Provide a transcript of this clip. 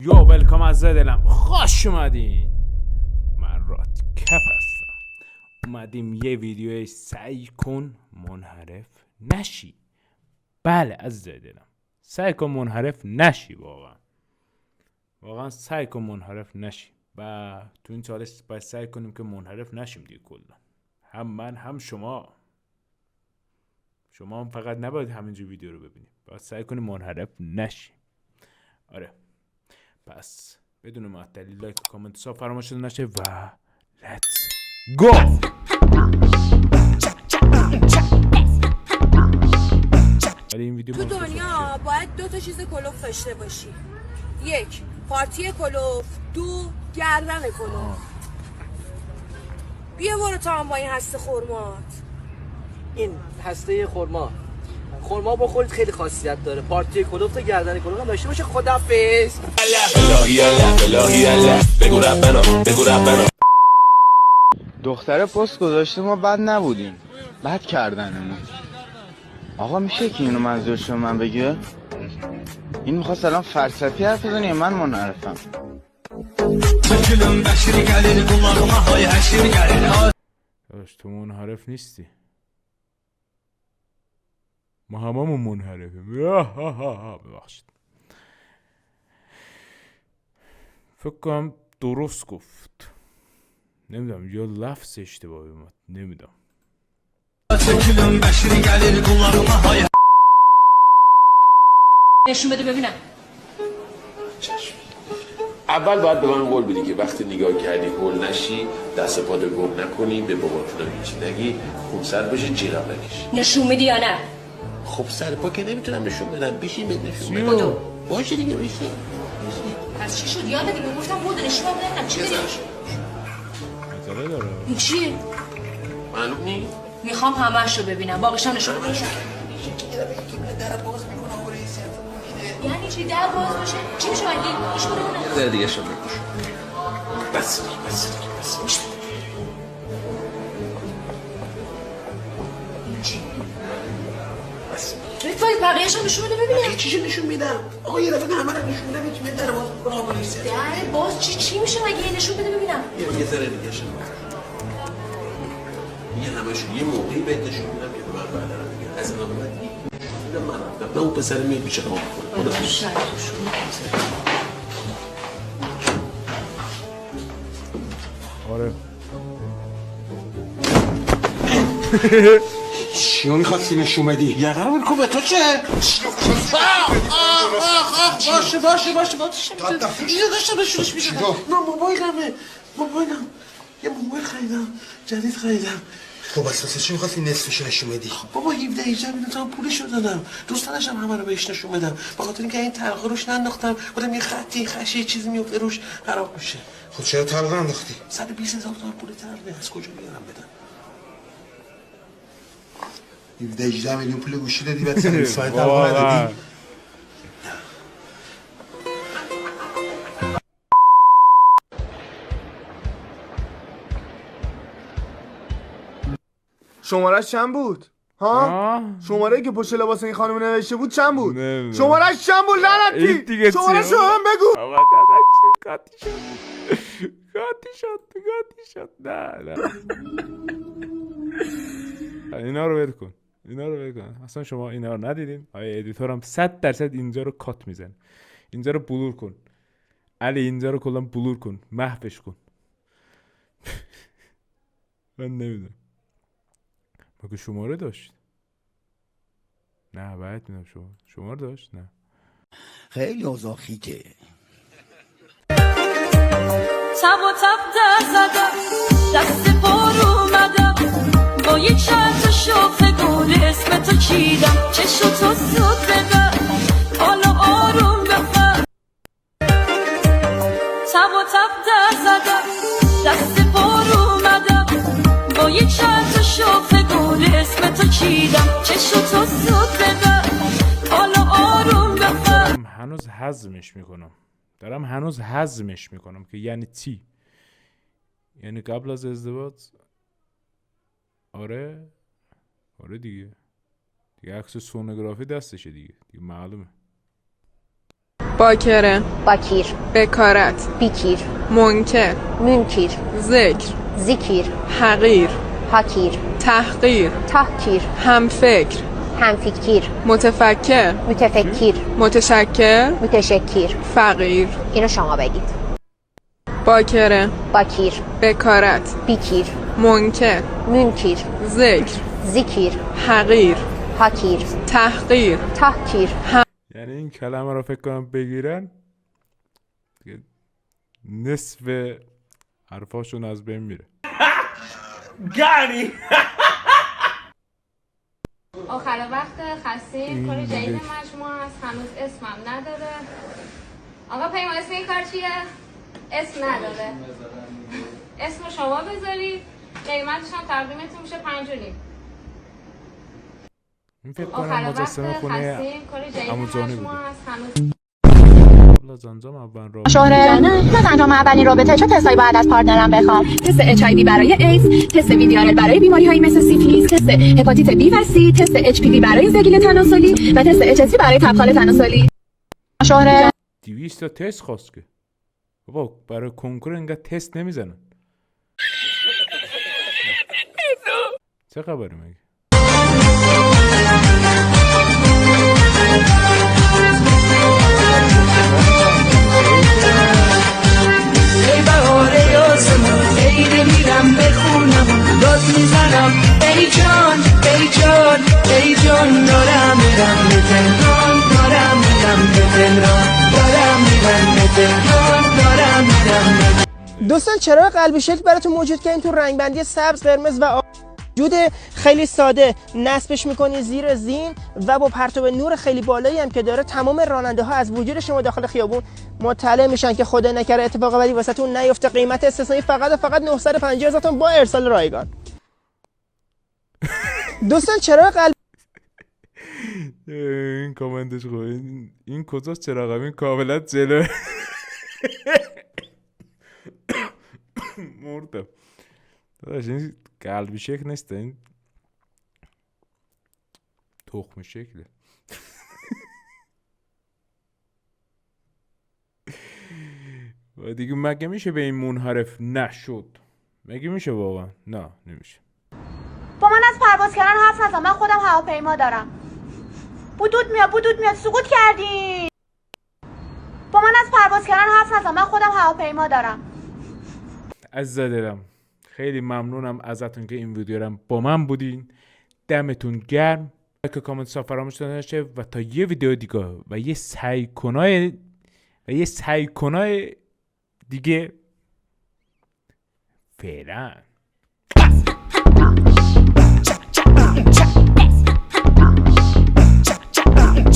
یو ولکام از دلم، خوش اومدین. من رات کپ هستم. اومدیم یه ویدیو سعی کن منحرف نشی. بله از دلم سعی کن منحرف نشی. واقعا سعی کن منحرف نشی و تو این چالش باید سعی کنیم که منحرف نشیم دیگه. کلا هم من هم شما هم فقط نباید همینجور ویدیو رو ببینیم، باید سعی کنیم منحرف نشی. آره پس بدون معطلی لایک و کامنت ها فراموش شده نشه و let's go. ولی این ویدیو تو دنیا باید 2 چیز کلوف داشته باشی. 1 پارتی کلوف، 2 گردن کلوف. بیا برو تا هم با این هسته خورمات. این هسته خورما بخورید، خیلی خاصیت داره. پارتی کلوف تا گردن کلوف هم داشته باشه. خدافظ. بگو ربنا. دختره پست گذاشته ما بد نبودیم، بد کردنمون. آقا میشه که اینو منظورش من بگه؟ این میخواست الان فلسفی حرف بزنه، من منحرفم. تو منحرف نیستی، ما هممون منحرفیم. ببخشید، فکر کنم درست گفت، نمیدونم یا لفظ اشتباهی اومد، نمیدونم. نشون بده ببینم. اول باید به من قول بدی که وقتی نگاه کردی هول نشی، دست پاتو گم نکنی، به باباتون هیچی نگی، خون سر بشه جیغم نکشی. نشون میدی یا نه؟ خب سر پا که نمیتونم نشون بدم، بشین بهت نشون بدم. باشه دیگه بشین. پس چی شد؟ یاد دیگه گفتم بود نشون بدم. چی داری؟ مطلع داره. این چیه؟ معلوم نی؟ میخوام همه‌شو ببینم. باقیش هم نشون بدم. یعنی چی در باز باشه؟ چی میشه مگه؟ ایش بودونه؟ در دیگه شو بکش. بس. بس. بفایی بقیه‌ش هم نشون بده ببینم. چیشو نشون میدم؟ آقا یه دفعه همه رو نشون میدم، یکی در باز میکنه آقا نیست. در باز چی میشه مگه؟ نشون بده ببینم. یه ذره دیگه شو. یه همشون یه موقعی بهت نشون میدم که من بعدا دیگه از اینا بعد میدم من رفتم. نه اون پسر میاد پیش ما خدا آره چیو میخواستی نشون بدی؟ یقه رو بکن به تو چه؟ باشه اینو داشتم نشونش میشدم. نه موبایلم یه موبایل خریدم، جدید خریدم. خب اساسا چی می‌خواستی نصفش نشون بدی؟ بابا 17 میلیون تومان پولشو دادم. دوست نداشتم همه رو بهش نشون بدم، به خاطر اینکه این تلخ روش ننداختم، بودم یه خطی خشی چیزی میفته روش خراب میشه. خب چرا تلقه انداختی؟ 120,000 تومان پول تلقه از کجا بیارم بدم؟ 17 میلیون پول گوشی دادی بعد 120 تلقه ندادی؟ شماره‌اش چند بود؟ ها؟ شماره‌ای که پشت لباس این خانم نوشته بود چند بود؟ شماره‌اش چند بود لعنتی؟ شماره‌شو هم بگو. آقا داداش قاطی شد. نه اینا رو ول کن. اصلا شما اینا رو ندیدین. آیا ادیتور هم 100% اینجا رو کات میزن، اینجا رو بلور کن علی، اینجا رو کلا بلور کن، محوش کن. من نمیدونم مگه شماره داشت؟ نه باید میدونم شماره داشت. نه خیلی اوضاع خیته. تب و تب در زدم، دست پر اومدم، با یک شرط شوخ گل اسم تو چیدم، چشم تو زود ببر، حالا آروم بخواب. تب و تب در زدم، دست پر اومدم، با یک شرط شوخ گل اسم تو چیدم، چشم تو زود ببر، حالا آروم بخواب. دارم هنوز هضمش میکنم که یعنی چی؟ یعنی قبل از ازدواج. آره دیگه عکس سونوگرافی دستشه دیگه معلومه. باکره، باکیر، بکارت، بیکیر، منکر، منکیر، ذکر، زیکیر، حقیر، حکیر، تحقیر، تحکیر، همفکر، همفکر، متفکر، متفکر، متشکر، متشکر. فقیر. اینو شما بگید. باکره، باکیر، بکارت، بیکیر، منکر، منکیر، ذکر، زیکیر، حقیر، حکیر، تحقیر. تحکیر. یعنی این کلمه رو فکر کنم بگیرن دیگه نصف حرفاشون از بین میره. آخر وقت خستیم، کار جدید مجموعه است، هنوز اسمم نداره. آقا پیمان اسم این کار چیه؟ اسم نداره. اسم شما بذارید، قیمتش هم تقدیمتون میشه 5.5. این فکر کنم مجسمه خونه اموزانی بوده. قبل از انجام اول رابطه شهره نه انجام اولین رابطه چه تستایی باید از پارتنرم بخوام؟ تست HIV برای ایدز، تست ویدیارل برای بیماری‌های مثل سیفیلیس، تست هپاتیت بی و سی، تست HPV برای زگیل تناسلی و تست HSV برای تبخال تناسلی. شهره 200 تا تست خواست که بابا برای کنکور اینقدر تست نمیزنن. چه خبره مگه؟ ای بهاره آسمون عید میرم بخونم داد میزنم ای جان ای جان ای جان دارم میرم به تهران دارم میرم به تهران دارم میرم به تهران دارم میرم. دوستان چراغ قلبی شکل براتون موجود که این تو رنگبندی سبز، قرمز و وجود خیلی ساده نصبش میکنی زیر زین و با پرتاب نور خیلی بالایی هم که داره تمام راننده ها از وجود شما داخل خیابون مطلع میشن که خدا نکره اتفاق بدی واسهتون نیفته. قیمت استثنایی فقط 950,000 تومان با ارسال رایگان. دوستان چراغ قلب این کامنتش خوب. این کجاست چراغم؟ این کاملا جلو مردم داداش. این قلبی شکل نیست، این تخم شکله. و دیگه مگه میشه به این منحرف نشد؟ مگه میشه واقعا؟ نه نمیشه. با من از پرواز کردن حرف نزن، من خودم هواپیما دارم. بودود میاد سقوط کردی. با من از پرواز کردن حرف نزن، من خودم هواپیما دارم. عزیز دلم خیلی ممنونم ازتون که این ویدیو رو با من بودین. دمتون گرم. لایک و کامنت فراموش نشه و تا یه ویدیو دیگه و یه سعی کنای دیگه فعلا.